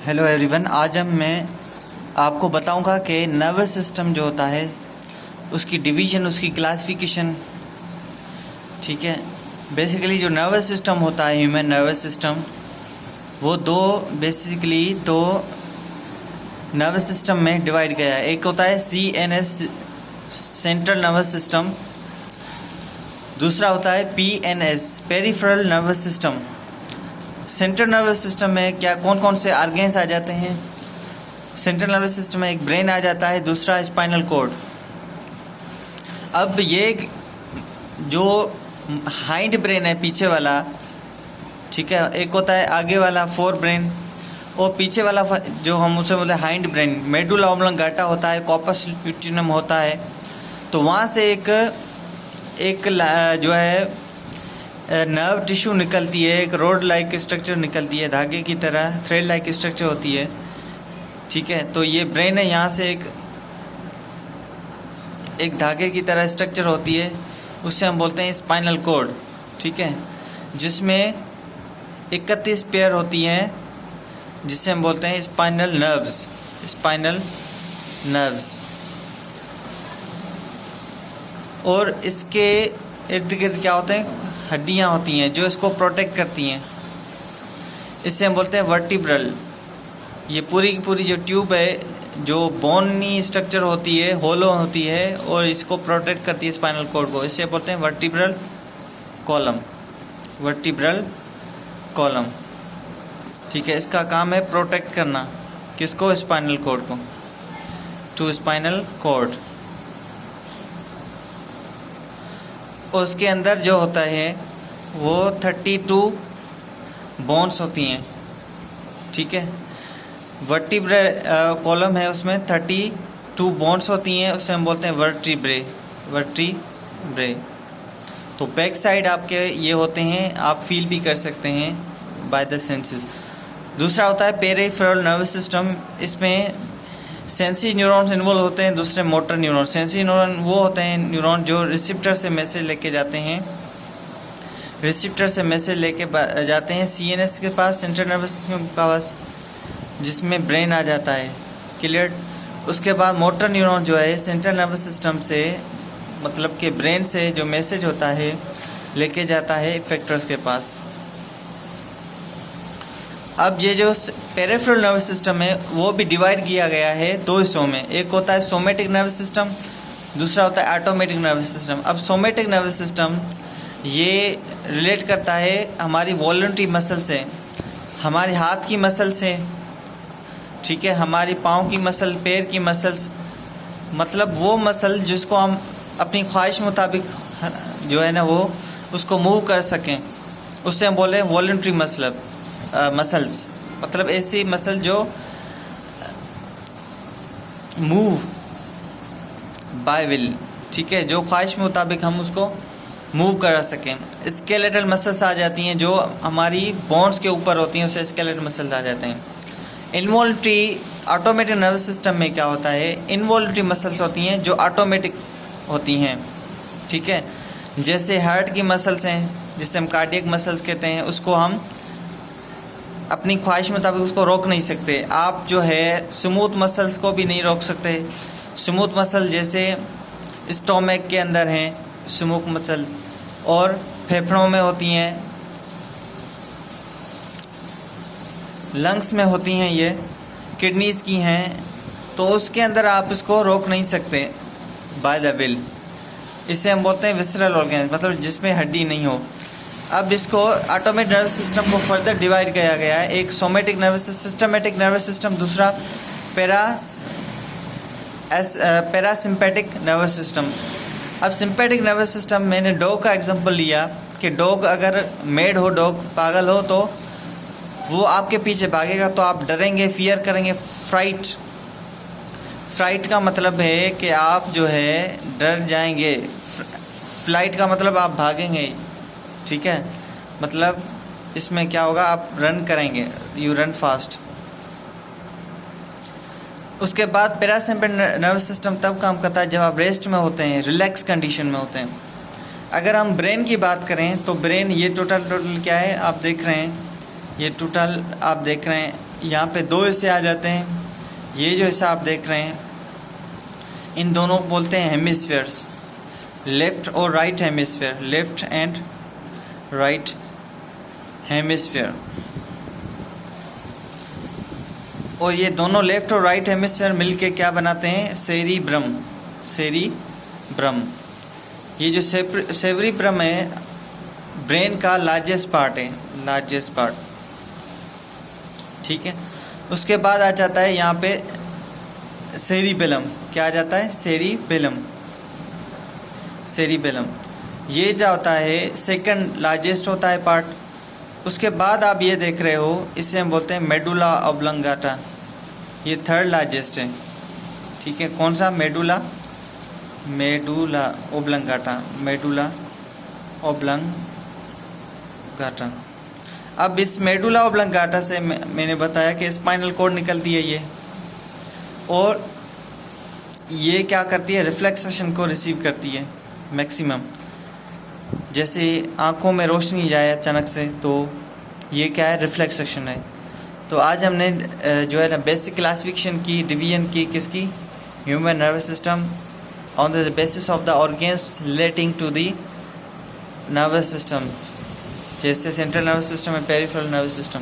Hello everyone, आज मैं आपको बताऊंगा कि नर्वस सिस्टम जो होता है उसकी डिवीज़न, उसकी क्लासिफिकेशन। ठीक है, बेसिकली जो नर्वस सिस्टम होता है, ह्यूमन नर्वस सिस्टम, वो दो नर्वस सिस्टम में डिवाइड किया है। एक होता है CNS, सेंट्रल नर्वस सिस्टम। दूसरा होता है PNS, peripheral nervous system. Central nervous system में क्या कौन कौन से ऑर्गन्स आ जाते हैं? सेंट्रल नर्वस सिस्टम में एक ब्रेन आ जाता है, दूसरा स्पाइनल कॉर्ड। अब ये जो हाइंड ब्रेन है, पीछे वाला, ठीक है, एक होता है आगे वाला फोर ब्रेन, और पीछे वाला जो हम उसे बोलते हैं हाइंड ब्रेन, मेडुला ऑब्लोंगाटा होता है, कॉर्पस ल्यूटिनम होता है। तो वहाँ से एक जो है नर्व टिश्यू निकलती है, एक रोड लाइक स्ट्रक्चर निकलती है, धागे की तरह थ्रेड लाइक स्ट्रक्चर होती है। ठीक है, तो ये ब्रेन है, यहाँ से एक धागे की तरह स्ट्रक्चर होती है, उससे हम बोलते हैं स्पाइनल कॉर्ड। ठीक है, जिसमें 31 पेयर होती हैं, जिसे हम बोलते हैं स्पाइनल नर्व्स। और इसके इर्द गिर्द क्या होते हैं? हड्डियाँ होती हैं जो इसको प्रोटेक्ट करती हैं, इसे हम बोलते हैं वर्टिब्रल। ये पूरी की पूरी जो ट्यूब है, जो बोनी स्ट्रक्चर होती है, होलो होती है, और इसको प्रोटेक्ट करती है स्पाइनल कॉर्ड को, इसे बोलते हैं वर्टिब्रल कॉलम। ठीक है, इसका काम है प्रोटेक्ट करना, किसको? स्पाइनल कॉर्ड को, टू स्पाइनल कॉर्ड। उसके अंदर जो होता है वो 32 बोन्स होती हैं। ठीक है, वर्टिब्रल कॉलम है, उसमें 32 बोन्स होती हैं, उसे हम बोलते हैं वर्टिब्रे। तो बैक साइड आपके ये होते हैं, आप फील भी कर सकते हैं बाय द सेंसेस। दूसरा होता है पेरिफेरल नर्वस सिस्टम। इसमें सेंसरी न्यूरॉन्स इन्वॉल्व होते हैं, दूसरे मोटर न्यूरॉन। सेंसरी न्यूरॉन वो होते हैं न्यूरॉन जो रिसिप्टर से मैसेज लेके जाते हैं, जाते हैं CNS के पास, सेंट्रल नर्वस सिस्टम के पास, जिसमें ब्रेन आ जाता है। क्लियर? उसके बाद मोटर न्यूरॉन जो है सेंट्रल नर्वस सिस्टम से, मतलब कि ब्रेन से जो मैसेज होता है लेके जाता है इफेक्टर्स के पास। अब ये जो पेरिफेरल नर्वस सिस्टम है वो भी डिवाइड किया गया है दो हिस्सों में। एक होता है सोमेटिक नर्वस सिस्टम, दूसरा होता है ऑटोमेटिक नर्वस सिस्टम। अब सोमेटिक नर्वस सिस्टम ये रिलेट करता है हमारी वॉलंटरी मसल से, हमारे हाथ की मसल से, ठीक है, हमारी पाँव की मसल, पैर की मसल्स, मतलब वो मसल जिसको हम अपनी ख्वाहिश मुताबिक जो है ना वो उसको मूव कर सकें, उससे हम बोले वॉलंटरी मसल्स, मतलब ऐसी मसल जो मूव बाय विल, ठीक है, जो ख्वाहिश मुताबिक हम उसको मूव करा सकें। स्केलेटल मसल्स आ जाती हैं जो हमारी बोन्स के ऊपर होती हैं, उसे स्केलेटल मसल्स आ जाते हैं। इनवॉल्यूटरी ऑटोमेटिक नर्वस सिस्टम में क्या होता है? इनवॉल्यूटरी मसल्स होती हैं जो ऑटोमेटिक होती हैं। ठीक है, जैसे हार्ट की मसल्स हैं, जिसे हम कार्डियक मसल्स कहते हैं, उसको हम अपनी ख्वाहिश मुताबिक उसको रोक नहीं सकते। आप जो है स्मूथ मसल्स को भी नहीं रोक सकते। स्मूथ मसल जैसे स्टोमक के अंदर हैं स्मूथ मसल, और फेफड़ों में होती हैं, लंग्स में होती हैं, ये किडनीज़ की हैं, तो उसके अंदर आप इसको रोक नहीं सकते बाय द विल। इसे हम बोलते हैं विसरल ऑर्गन, मतलब जिसमें हड्डी नहीं हो। अब इसको ऑटोमेटिक नर्वस सिस्टम को फर्दर डिवाइड किया गया है, एक somatic nervous systematic nervous system, दूसरा पैरासिम्पेटिक नर्वस सिस्टम। अब सिंपैथिक नर्वस सिस्टम, मैंने डॉग का एग्जांपल लिया कि डॉग अगर मेड हो, डॉग पागल हो, तो वो आपके पीछे भागेगा तो आप डरेंगे, फियर करेंगे। फ्राइट का मतलब है कि आप जो है डर जाएंगे। फ्लाइट का मतलब आप भागेंगे। ठीक है, मतलब इसमें क्या होगा, आप रन करेंगे, यू रन फास्ट। उसके बाद पैरासिम्पेटिक नर्वस सिस्टम तब काम करता है जब आप रेस्ट में होते हैं, रिलैक्स कंडीशन में होते हैं। अगर हम ब्रेन की बात करें तो ब्रेन ये टोटल क्या है, आप देख रहे हैं, ये टोटल आप देख रहे हैं यहाँ पे दो हिस्से आ जाते हैं। ये जो हिस्सा आप देख रहे हैं, इन दोनों को बोलते हैं हेमिस्फेयर्स, लेफ्ट और right hemisphere, left and right hemisphere. और ये दोनों लेफ्ट और राइट हेमिस्फेयर मिलके क्या बनाते हैं, सेरिब्रम। सेरिब्रम, ये जो सेरिब्रम है ब्रेन का लार्जेस्ट पार्ट है, लार्जेस्ट पार्ट, ठीक है। उसके बाद आ जाता है यहाँ पे सेरिबेलम। क्या आ जाता है, सेरिबेलम। सेरिबेलम ये जो होता है सेकंड लार्जेस्ट होता है पार्ट। उसके बाद आप ये देख रहे हो, इसे हम बोलते हैं मेडुला ऑब्लंगाटा, ये थर्ड लार्जेस्ट है, ठीक है। कौन सा, medulla, medulla oblongata, medulla oblongata. अब इस मेडुला ओब्लंगाटा से मैंने बताया कि स्पाइनल कॉर्ड निकलती है ये, और ये क्या करती है, रिफ्लेक्सेशन को रिसीव करती है मैक्सिमम। जैसे आँखों में रोशनी जाए अचानक से, तो ये क्या है, रिफ्लेक्सेशन है। तो आज हमने जो है ना बेसिक क्लासिफिकेशन की, डिवीजन की, किसकी, human nervous system on the basis of the organs relating to the nervous system, जैसे सेंट्रल नर्वस सिस्टम है, पेरिफेरल नर्वस सिस्टम।